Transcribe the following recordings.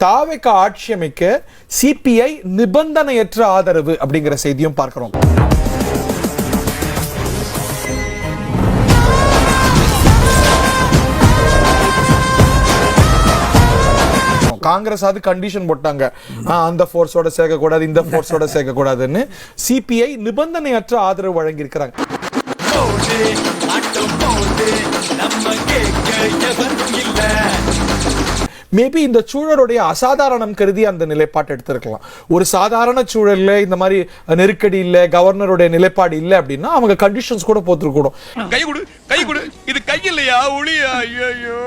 தாவேக ஆட்சி அமைக்க சிபிஐ நிபந்தனையற்ற ஆதரவு அப்படிங்கிற செய்தியும் பார்க்கிறோம். காங்கிரஸ் அது கண்டிஷன் போட்டாங்க, அந்த போர்ஸோட சேர்க்க கூடாது, இந்த போர்ஸோட சேர்க்க கூடாதுன்னு. சிபிஐ நிபந்தனையற்ற ஆதரவு வழங்கி இருக்கிறாங்க. மேபி இந்த சூழலுடைய அசாதாரணம் கருதி அந்த நிலைப்பாட்டை எடுத்திருக்கலாம். ஒரு சாதாரண சூழல்ல இந்த மாதிரி நெருக்கடி இல்ல, கவர்னருடைய நிலைப்பாடு இல்ல அப்படின்னா அவங்க கண்டிஷன்ஸ் கூட போட்டுருக்கணும். கை கொடு இது கை இல்லையா ஒளியா? ஐயோ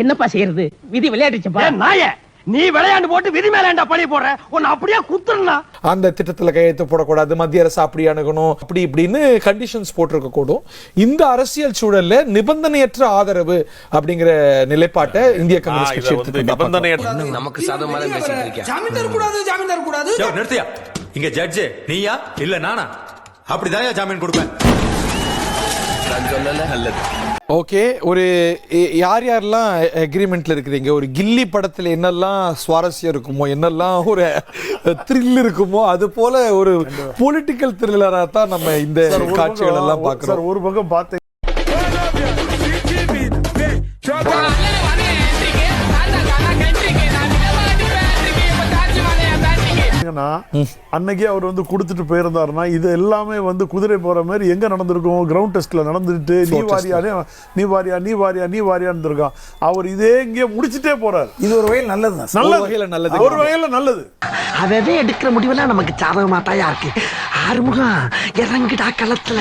என்னப்பா செய்யறது, விதி விளையாடுச்சுப்பா. நாயே நீ விளையாண்டு போட்டு விதி மேலேண்டா பழி போடுற, உன்னை அப்படியே குத்துறா. அந்த திட்டத்துல கையெழுத்து போடக்கூடாது, மத்திய அரசு அப்படி அணுகணும், அப்படி இப்படின்னு கண்டிஷன்ஸ் போட்டிருக்க கூடும். இந்த அரசியல் சூழல்ல நிபந்தனையற்ற ஆதரவு அப்படிங்கிற நிலைப்பாட்டை இந்திய கம்யூனிஸ்ட் கட்சி எடுத்து நமக்கு சாதகமாக பேசிட்டு இருக்கேன். ஜாமீன் தரக்கூடாது. நிறுத்தியா? இங்க ஜட்ஜ் நீயா இல்ல நானா? அப்படிதான் ஜாமீன் கொடுப்பேன். ஓகே, ஒரு யார் யாரெல்லாம் அக்ரிமெண்ட்ல இருக்கிறீங்க? ஒரு கில்லி படத்துல என்னெல்லாம் சுவாரஸ்யம் இருக்குமோ, என்னெல்லாம் ஒரு த்ரில் இருக்குமோ, அது போல ஒரு பொலிட்டிக்கல் த்ரில்லரா தான் நம்ம இந்த காட்சிகள் எல்லாம் பார்க்கிறோம். ஒரு பக்கம் பார்த்தேன், அன்னைக்கே அவர் வந்து கொடுத்துட்டு போயிருந்தாருன்னா இது எல்லாமே வந்து குதிரை போற மாதிரி எங்க நடந்திருக்கும்? கிரவுண்ட் டெஸ்ட்ல நடந்துட்டு நீ வாரியா இருந்திருக்கான். அவர் இதே இங்கே முடிச்சுட்டே போறாரு. இது ஒரு வகையில் நல்லது, ஒரு வகையில நல்லது. அதே எடுக்கிற முடிவெல்லாம் நமக்கு சாதகமா தாயா இருக்கு. ஆறுமுகம் இறங்கிடா களத்துல.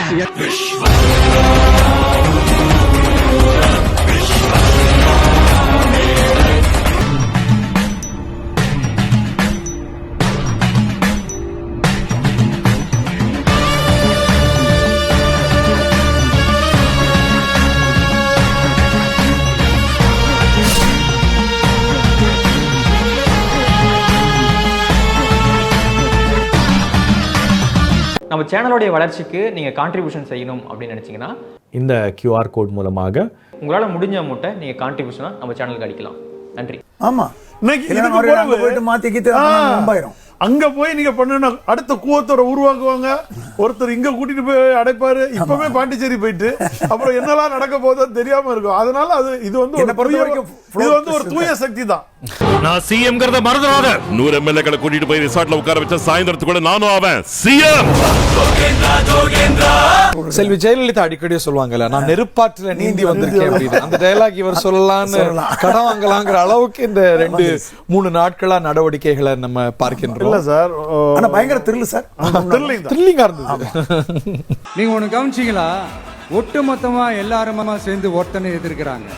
நம்ம சேனலோடைய வளர்ச்சிக்கு நீங்க கான்ட்ரிபியூஷன் செய்யணும் அப்படின்னு நினைச்சீங்கன்னா இந்த QR கோட் மூலமாக உங்களால முடிஞ்ச அமௌண்ட்டை நீங்க கான்ட்ரிபியூஷனா நம்ம சேனலுக்கு அடிக்கலாம். நன்றி. ஆமா, போயிட்டு மாத்திக்கிட்டு அங்க போய் நீங்க பண்ண அடுத்த கூவத்தோட உருவாக்குவாங்க. ஒருத்தர் இங்க கூட்டிட்டு போய் அடைப்பாரு. இப்பவே பாண்டிச்சேரி போயிட்டு அப்புறம் என்னெல்லாம் நடக்க போகுதுன்னு தெரியாம இருக்கும். அதனால இது வந்து ஒரு தூய சக்தி தான். நான் சிஎம்ங்கறத மறந்துடாத. 100 எம்எல்ஏக்களை கூட்டிட்டு போய் ரிசார்ட்ல உட்கார வச்ச சாயந்தரத்துக்கு கூட நானும் ஆவேன் சிஎம். செல்வி ஜெயலலிதா அடிக்கடி சொல்லுவாங்கல்ல, நான் நெருப்பாற்றில நீந்தி வந்திருக்கேன் அப்படின்னு. அந்த டயலாக் இவர் சொல்லலாம்னு கடன் வாங்கலாங்கிற அளவுக்கு இந்த 2-3 நாட்களா நடவடிக்கைகளை நம்ம பார்க்கின்றோம். இல்ல சார், ஆனா பயங்கர த்ரில் சார், த்ரில்லிங்கா இருந்தது. நீங்க ஒண்ணு கவனிச்சீங்களா? ஒட்டு மொத்தமா எல்லாருமா சேர்ந்து ஒருத்தனை எதிர்க்கிறாங்க.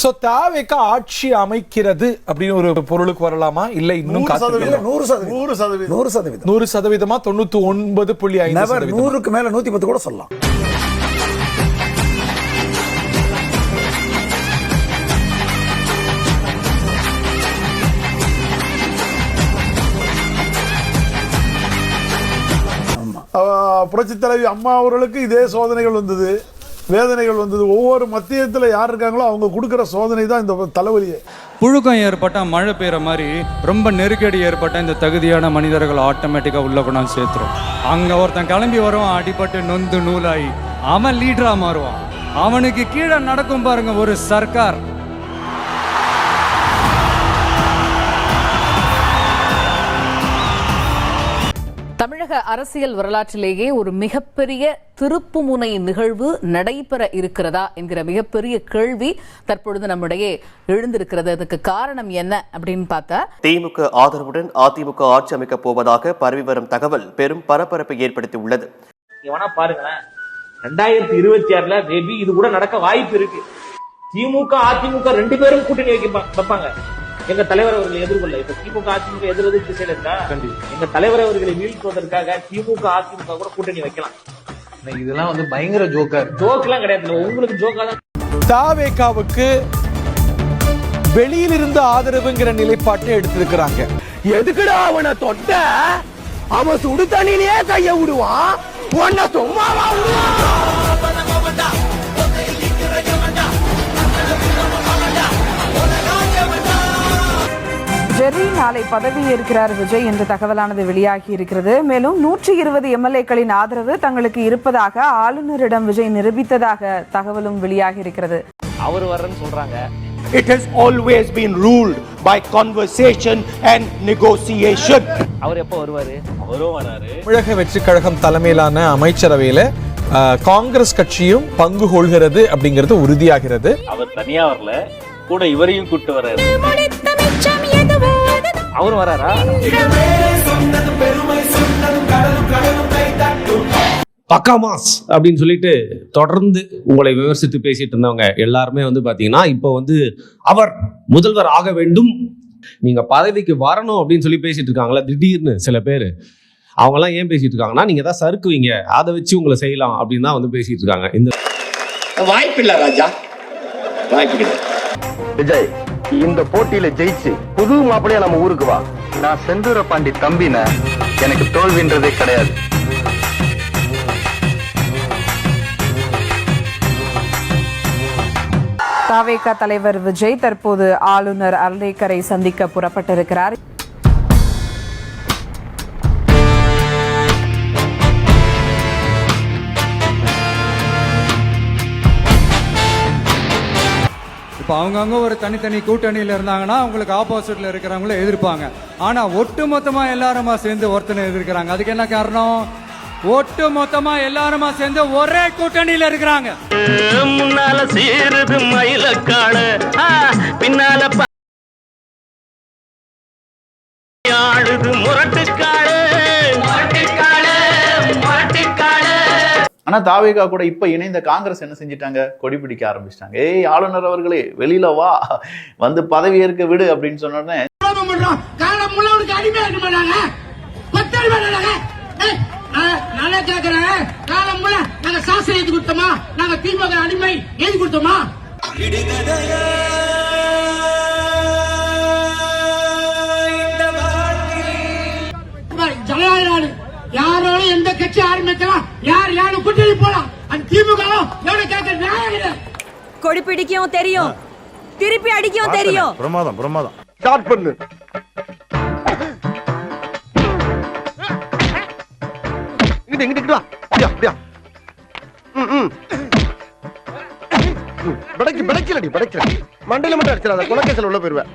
சோ தாவேக ஆட்சி அமைக்கிறது அப்படின்னு ஒரு பொருளுக்கு வரலாமா? இல்ல இன்னும் 100%, 100%, 99.5%, 100க்கு மேல 110 கூட சொல்லலாம். புரட்சி தலைவி அம்மா அவர்களுக்கு இதே சோதனைகள் வந்தது, வேதனைகள் வந்தது. ஒவ்வொரு மத்தியத்தில் யார் இருக்காங்களோ அவங்க கொடுக்கிற சோதனை தான் இந்த தலைவலியே. புழுக்கம் ஏற்பட்டா மழை பெய்யற மாதிரி ரொம்ப நெருக்கடி ஏற்பட்ட இந்த தகுதியான மனிதர்கள் ஆட்டோமேட்டிக்கா உள்ள கொண்டாந்து சேர்த்துரும். அங்க ஒருத்தன் கிளம்பி வருவான், அடிபட்டு நொந்து நூலாகி அவன் லீடரா மாறுவான். அவனுக்கு கீழே நடக்கும் பாருங்க ஒரு சர்க்கார். தமிழக அரசியல் வரலாற்றிலேயே ஒரு மிகப்பெரிய திருப்புமுனை நிகழ்வு நடைபெற இருக்கிறதா என்கிற மிகப்பெரிய கேள்வி தற்பொழுது நம்மிடையே எழுந்திருக்கிறது. அதுக்கு காரணம் என்ன அப்படின்னு பார்த்தா, திமுக ஆதரவுடன் அதிமுக ஆட்சி அமைக்க போவதாக பரவி வரும் தகவல் பெரும் பரபரப்பை ஏற்படுத்தி உள்ளது. பாருங்களேன், 2026 மேபி இது கூட நடக்க வாய்ப்பு இருக்கு. திமுக அதிமுக 2 பேரும் கூட்டணி வைப்பாங்க. எங்க தலைவர் அவர்களை எதிர்கொள்ள இப்ப திமுக அதிமுக எதிர்வது திசையில இருக்கா? எங்க தலைவர் அவர்களை வீழ்த்துவதற்காக திமுக அதிமுக கூட கூட்டணி வைக்கலாம். இதெல்லாம் வந்து பயங்கர ஜோக் எல்லாம் கிடையாது. உங்களுக்கு ஜோக்கா தான். தாவேகாவுக்கு வெளியிலிருந்து ஆதரவுங்கிற நிலைப்பாட்டை எடுத்திருக்கிறாங்க. எதுக்குடா அவனை தொட்ட? அவன் சுடு தண்ணியிலேயே கைய விடுவான். உன்னை சும்மாவா விடுவான்? நாளை பதவியேற்கிறார் விஜய் என்ற தகவலானது வெளியாகி இருக்கிறது. மேலும் 120 எம்எல்ஏக்களின் ஆதரவு தங்களுக்கு இருப்பதாக ஆளுநரிடம் விஜய் நிரூபித்ததாக தகவலும் வெளியாகி இருக்கிறது. அவர் வர்றன்னு சொல்றாங்க. It has always been ruled by conversation and negotiation. அவர் எப்போ வருவாரு? அவரும் வராரு. தமிழக வெற்றி கழகம் தலைமையிலான அமைச்சரவையில காங்கிரஸ் கட்சியும் பங்கு கொள்கிறது அப்படிங்கிறது உறுதியாகிறது. அவர் தனியா வரல, கூட இவரையும் கூட்டு வர்றாரு. அவரும் வராரா? பக்கா மாஸ் அப்படின்னு சொல்லிட்டு தொடர்ந்து உங்களை விமர்சித்து பேசிட்டு இருந்தவங்க எல்லாருமே வந்து பாத்தீங்கன்னா இப்போ வந்து அவர் முதல்வர் ஆக வேண்டும், நீங்க பதவிக்கு வரணும் அப்படின்னு சொல்லி பேசிட்டு இருக்காங்களா. திடீர்னு சில பேர் அவங்கெல்லாம் ஏன் பேசிட்டு இருக்காங்கன்னா, நீங்க தான் சறுக்குவீங்க, அதை வச்சு உங்களை செய்யலாம் அப்படின்னு தான் வந்து பேசிட்டு இருக்காங்க. இந்த வாய்ப்பு இல்ல ராஜா, வாய்ப்பு இல்லை. விஜய், இந்த போட்டியில ஜெயிச்சு புது மாப்பிளையா நம்ம ஊருக்கு வா. நான் செந்தூர பாண்டி தம்பின, எனக்கு தோல்வின்றதே கிடையாது. தாவேகா தலைவர் விஜய் தற்போது ஆளுநர் அர்லேக்கரை சந்திக்க புறப்பட்டிருக்கிறார். இப்போ அவங்கவுங்க ஒரு தனித்தனி கூட்டணியில் இருந்தாங்கன்னா அவங்களுக்கு ஆப்போசிட்ல இருக்கிறவங்கள எதிர்ப்பாங்க. ஆனா ஒட்டு மொத்தமா எல்லாருமா சேர்ந்து ஒருத்தனை எதிர்க்கிறாங்க. அதுக்கு என்ன காரணம்? ஒட்டு மொத்தமா எல்லாருமா சேர்ந்து ஒரே கூட்டணியில இருக்கிறாங்க. முன்னால சேருது மயிலக்காடு, பின்னால ஆடுது முரட்டுக்காடு. ஆனா தாவேகா கூட இப்ப இணைந்த காங்கிரஸ் என்ன செஞ்சிட்டாங்க? கொடி பிடிக்க ஆரம்பிச்சிட்டாங்க. ஏய் ஆளுநர் அவர்களே, வெளியில வா, வந்து பதவி ஏற்க விடு அப்படின்னு சொன்ன உடனே அடிமையா இருக்க மாட்டாங்க. நானே கேட்கிறேன், காலம் முள்ள நாங்க சாசனம் எழுதி கொடுத்தோமா? நாங்க திமுக அடிமை எழுதி கொடுத்தோமா? ஜனநாயக நாடு, யாரோட எந்த கட்சி ஆரம்பிக்கலாம், யார் யாரும் கூட்டணி போலாம். அந்த திமுக கேட்க நியாயம். கொடி பிடிக்கவும் தெரியும், திருப்பி அடிக்கவும் தெரியும். பிரமாதம் பிரமாதம். ஸ்டார்ட் பண்ணு. மண்டையில மட்டும் அடிச்சிடாத, கொலைகேசல் உள்ள போயிருவேன்.